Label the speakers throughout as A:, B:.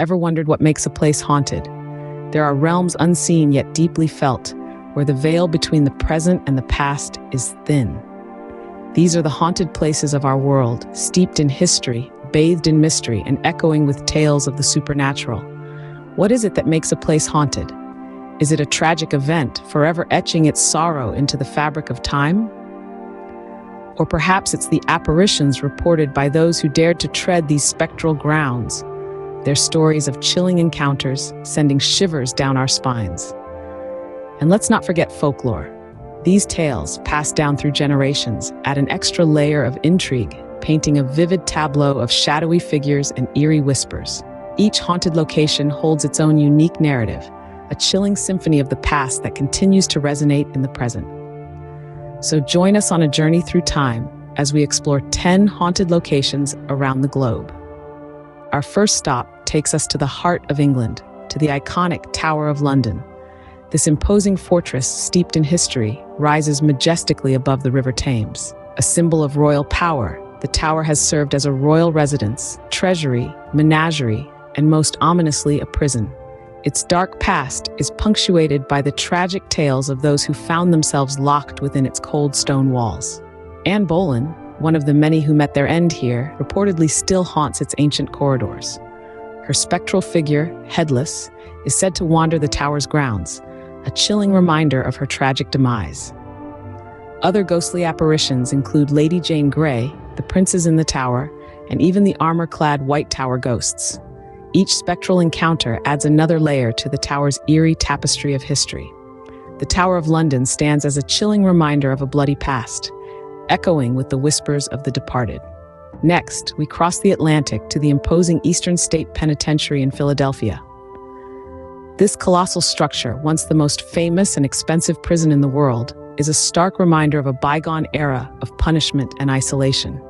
A: Ever wondered what makes a place haunted? There are realms unseen yet deeply felt, where the veil between the present and the past is thin. These are the haunted places of our world, steeped in history, bathed in mystery, and echoing with tales of the supernatural. What is it that makes a place haunted? Is it a tragic event, forever etching its sorrow into the fabric of time? Or perhaps it's the apparitions reported by those who dared to tread these spectral grounds, their stories of chilling encounters sending shivers down our spines. And let's not forget folklore. These tales, passed down through generations, add an extra layer of intrigue, painting a vivid tableau of shadowy figures and eerie whispers. Each haunted location holds its own unique narrative, a chilling symphony of the past that continues to resonate in the present. So join us on a journey through time as we explore 10 haunted locations around the globe. Our first stop takes us to the heart of England, to the iconic Tower of London. This imposing fortress, steeped in history, rises majestically above the River Thames. A symbol of royal power, the tower has served as a royal residence, treasury, menagerie, and most ominously, a prison. Its dark past is punctuated by the tragic tales of those who found themselves locked within its cold stone walls. Anne Boleyn, one of the many who met their end here, reportedly still haunts its ancient corridors. Her spectral figure, headless, is said to wander the tower's grounds, a chilling reminder of her tragic demise. Other ghostly apparitions include Lady Jane Grey, the princes in the tower, and even the armor-clad White Tower ghosts. Each spectral encounter adds another layer to the tower's eerie tapestry of history. The Tower of London stands as a chilling reminder of a bloody past, echoing with the whispers of the departed. Next, we cross the Atlantic to the imposing Eastern State Penitentiary in Philadelphia. This colossal structure, once the most famous and expensive prison in the world, is a stark reminder of a bygone era of punishment and isolation.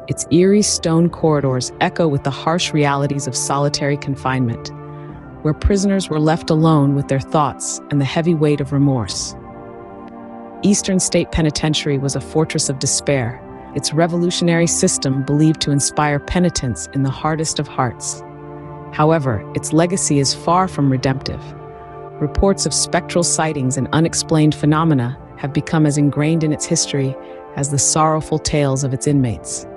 A: Its eerie stone corridors echo with the harsh realities of solitary confinement, where prisoners were left alone with their thoughts and the heavy weight of remorse. Eastern State Penitentiary was a fortress of despair, its revolutionary system believed to inspire penitence in the hardest of hearts. However, its legacy is far from redemptive. Reports of spectral sightings and unexplained phenomena have become as ingrained in its history as the sorrowful tales of its inmates.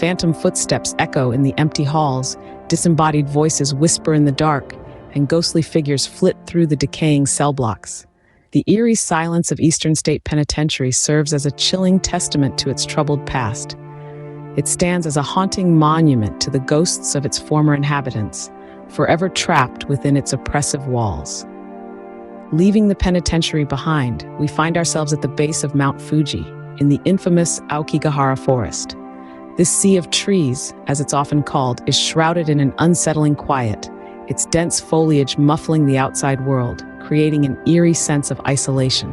A: Phantom footsteps echo in the empty halls, disembodied voices whisper in the dark, and ghostly figures flit through the decaying cell blocks. The eerie silence of Eastern State Penitentiary serves as a chilling testament to its troubled past. It stands as a haunting monument to the ghosts of its former inhabitants, forever trapped within its oppressive walls. Leaving the penitentiary behind, we find ourselves at the base of Mount Fuji, in the infamous Aokigahara Forest. This sea of trees, as it's often called, is shrouded in an unsettling quiet, its dense foliage muffling the outside world, creating an eerie sense of isolation.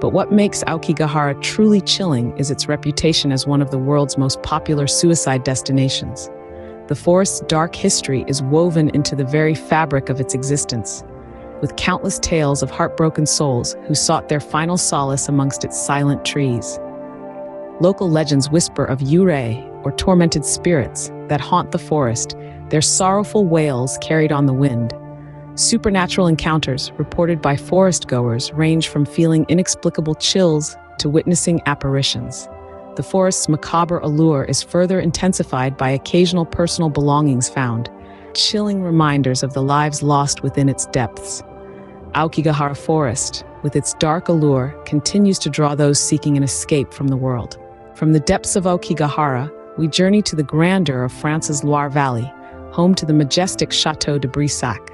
A: But what makes Aokigahara truly chilling is its reputation as one of the world's most popular suicide destinations. The forest's dark history is woven into the very fabric of its existence, with countless tales of heartbroken souls who sought their final solace amongst its silent trees. Local legends whisper of yurei, or tormented spirits, that haunt the forest, their sorrowful wails carried on the wind. Supernatural encounters reported by forest goers range from feeling inexplicable chills to witnessing apparitions. The forest's macabre allure is further intensified by occasional personal belongings found, chilling reminders of the lives lost within its depths. Aokigahara Forest, with its dark allure, continues to draw those seeking an escape from the world. From the depths of Aokigahara, we journey to the grandeur of France's Loire Valley, home to the majestic Chateau de Brisac.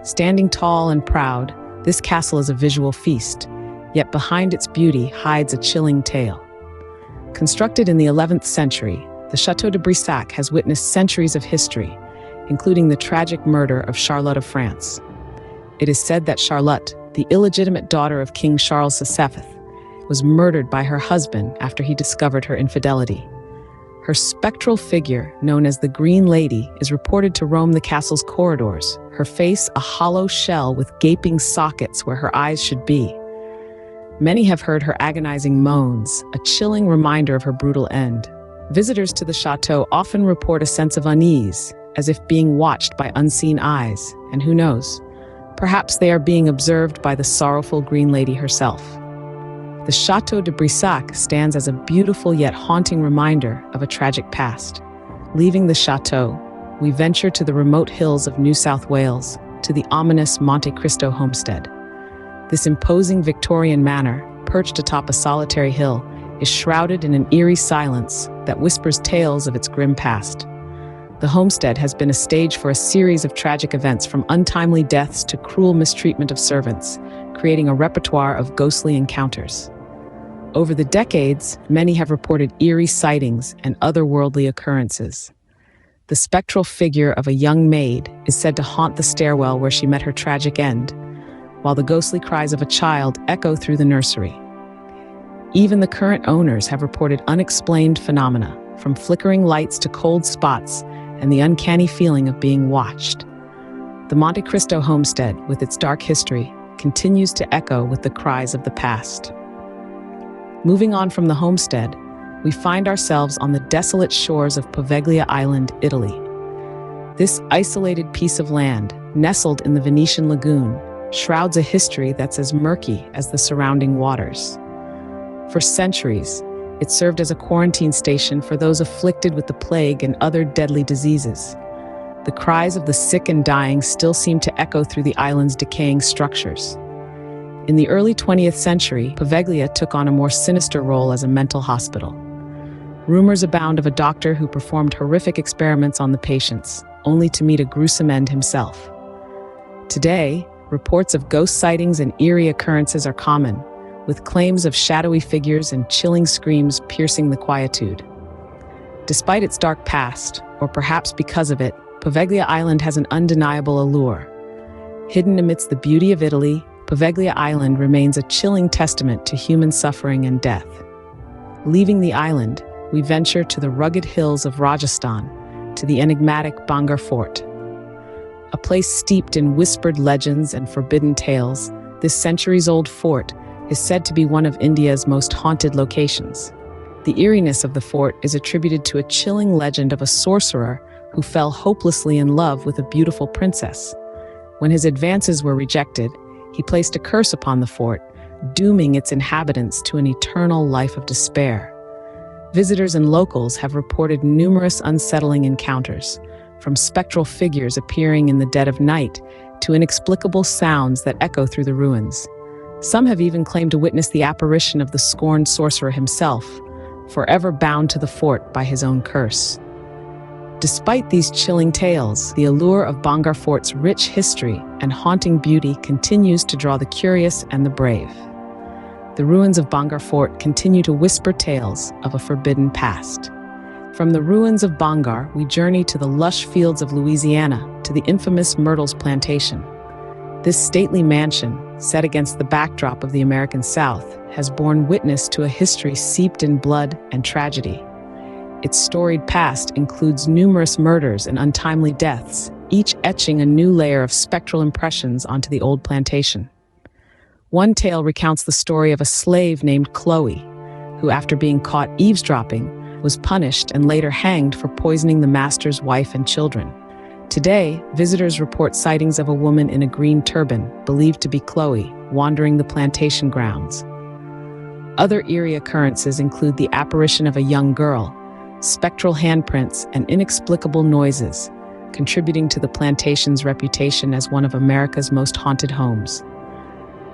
A: Standing tall and proud, this castle is a visual feast, yet behind its beauty hides a chilling tale. Constructed in the 11th century, the Chateau de Brisac has witnessed centuries of history, including the tragic murder of Charlotte of France. It is said that Charlotte, the illegitimate daughter of King Charles VII, was murdered by her husband after he discovered her infidelity. Her spectral figure, known as the Green Lady, is reported to roam the castle's corridors, her face a hollow shell with gaping sockets where her eyes should be. Many have heard her agonizing moans, a chilling reminder of her brutal end. Visitors to the chateau often report a sense of unease, as if being watched by unseen eyes, and who knows, perhaps they are being observed by the sorrowful Green Lady herself. The Chateau de Brisac stands as a beautiful yet haunting reminder of a tragic past. Leaving the chateau, we venture to the remote hills of New South Wales, to the ominous Monte Cristo Homestead. This imposing Victorian manor, perched atop a solitary hill, is shrouded in an eerie silence that whispers tales of its grim past. The homestead has been a stage for a series of tragic events, from untimely deaths to cruel mistreatment of servants, creating a repertoire of ghostly encounters. Over the decades, many have reported eerie sightings and otherworldly occurrences. The spectral figure of a young maid is said to haunt the stairwell where she met her tragic end, while the ghostly cries of a child echo through the nursery. Even the current owners have reported unexplained phenomena, from flickering lights to cold spots and the uncanny feeling of being watched. The Monte Cristo homestead, with its dark history, continues to echo with the cries of the past. Moving on from the homestead, we find ourselves on the desolate shores of Poveglia Island, Italy. This isolated piece of land, nestled in the Venetian lagoon, shrouds a history that's as murky as the surrounding waters. For centuries, it served as a quarantine station for those afflicted with the plague and other deadly diseases. The cries of the sick and dying still seem to echo through the island's decaying structures. In the early 20th century, Poveglia took on a more sinister role as a mental hospital. Rumors abound of a doctor who performed horrific experiments on the patients, only to meet a gruesome end himself. Today, reports of ghost sightings and eerie occurrences are common, with claims of shadowy figures and chilling screams piercing the quietude. Despite its dark past, or perhaps because of it, Poveglia Island has an undeniable allure. Hidden amidst the beauty of Italy, Poveglia Island remains a chilling testament to human suffering and death. Leaving the island, we venture to the rugged hills of Rajasthan, to the enigmatic Bangar Fort. A place steeped in whispered legends and forbidden tales, this centuries-old fort is said to be one of India's most haunted locations. The eeriness of the fort is attributed to a chilling legend of a sorcerer who fell hopelessly in love with a beautiful princess. When his advances were rejected, he placed a curse upon the fort, dooming its inhabitants to an eternal life of despair. Visitors and locals have reported numerous unsettling encounters, from spectral figures appearing in the dead of night to inexplicable sounds that echo through the ruins. Some have even claimed to witness the apparition of the scorned sorcerer himself, forever bound to the fort by his own curse. Despite these chilling tales, the allure of Bangar Fort's rich history and haunting beauty continues to draw the curious and the brave. The ruins of Bangar Fort continue to whisper tales of a forbidden past. From the ruins of Bhangarh, we journey to the lush fields of Louisiana, to the infamous Myrtles Plantation. This stately mansion, set against the backdrop of the American South, has borne witness to a history steeped in blood and tragedy. Its storied past includes numerous murders and untimely deaths, each etching a new layer of spectral impressions onto the old plantation. One tale recounts the story of a slave named Chloe, who, after being caught eavesdropping, was punished and later hanged for poisoning the master's wife and children. Today, visitors report sightings of a woman in a green turban, believed to be Chloe, wandering the plantation grounds. Other eerie occurrences include the apparition of a young girl, spectral handprints, and inexplicable noises, contributing to the plantation's reputation as one of America's most haunted homes.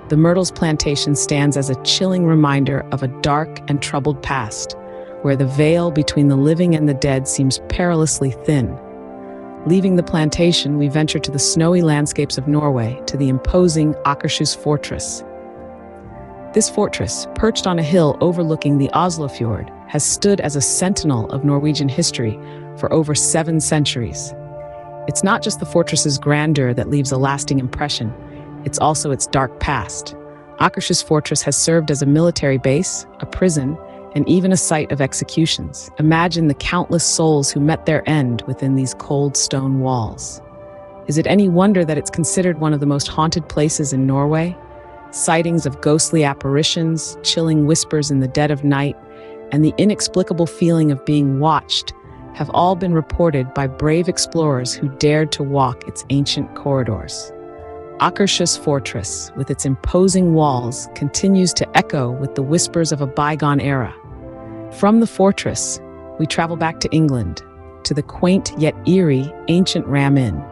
A: The Myrtles Plantation stands as a chilling reminder of a dark and troubled past, where the veil between the living and the dead seems perilously thin. Leaving the plantation, we venture to the snowy landscapes of Norway, to the imposing Akershus Fortress. This fortress, perched on a hill overlooking the Aashu Fjord, has stood as a sentinel of Norwegian history for over 7 centuries. It's not just the fortress's grandeur that leaves a lasting impression, it's also its dark past. Akershus Fortress has served as a military base, a prison, and even a site of executions. Imagine the countless souls who met their end within these cold stone walls. Is it any wonder that it's considered one of the most haunted places in Norway? Sightings of ghostly apparitions, chilling whispers in the dead of night, and the inexplicable feeling of being watched have all been reported by brave explorers who dared to walk its ancient corridors. Akershus Fortress, with its imposing walls, continues to echo with the whispers of a bygone era. From the fortress, we travel back to England, to the quaint yet eerie ancient Ram Inn.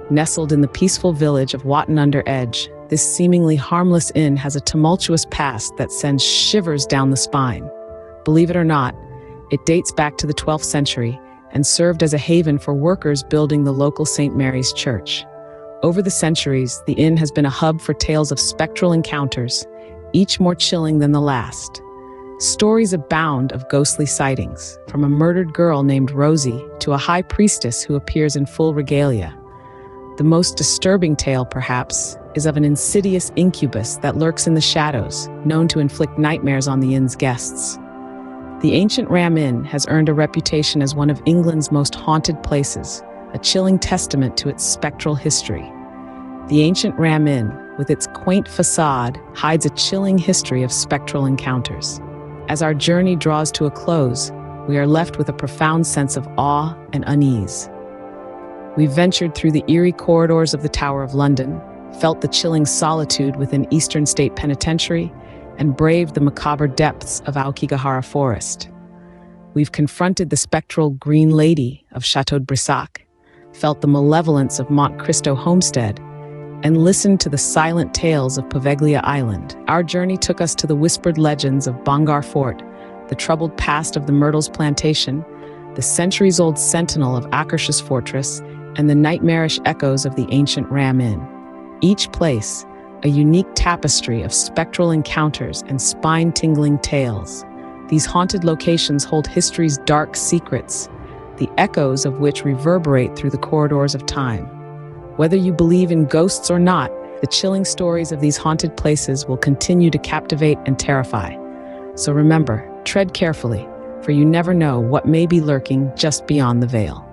A: Nestled in the peaceful village of Watton-under-Edge, this seemingly harmless inn has a tumultuous past that sends shivers down the spine. Believe it or not, it dates back to the 12th century and served as a haven for workers building the local St. Mary's Church. Over the centuries, the inn has been a hub for tales of spectral encounters, each more chilling than the last. Stories abound of ghostly sightings, from a murdered girl named Rosie to a high priestess who appears in full regalia. The most disturbing tale, perhaps, is of an insidious incubus that lurks in the shadows, known to inflict nightmares on the inn's guests. The ancient Ram Inn has earned a reputation as one of England's most haunted places, a chilling testament to its spectral history. The ancient Ram Inn, with its quaint facade, hides a chilling history of spectral encounters. As our journey draws to a close, we are left with a profound sense of awe and unease. We've ventured through the eerie corridors of the Tower of London, felt the chilling solitude within Eastern State Penitentiary, and braved the macabre depths of Aokigahara Forest. We've confronted the spectral Green Lady of Chateau de Brisac, felt the malevolence of Cristo Homestead, and listened to the silent tales of Poveglia Island. Our journey took us to the whispered legends of Bangar Fort, the troubled past of the Myrtles Plantation, the centuries-old sentinel of Akershus Fortress, and the nightmarish echoes of the ancient Ram Inn. Each place, a unique tapestry of spectral encounters and spine-tingling tales. These haunted locations hold history's dark secrets, the echoes of which reverberate through the corridors of time. Whether you believe in ghosts or not, the chilling stories of these haunted places will continue to captivate and terrify. So remember, tread carefully, for you never know what may be lurking just beyond the veil.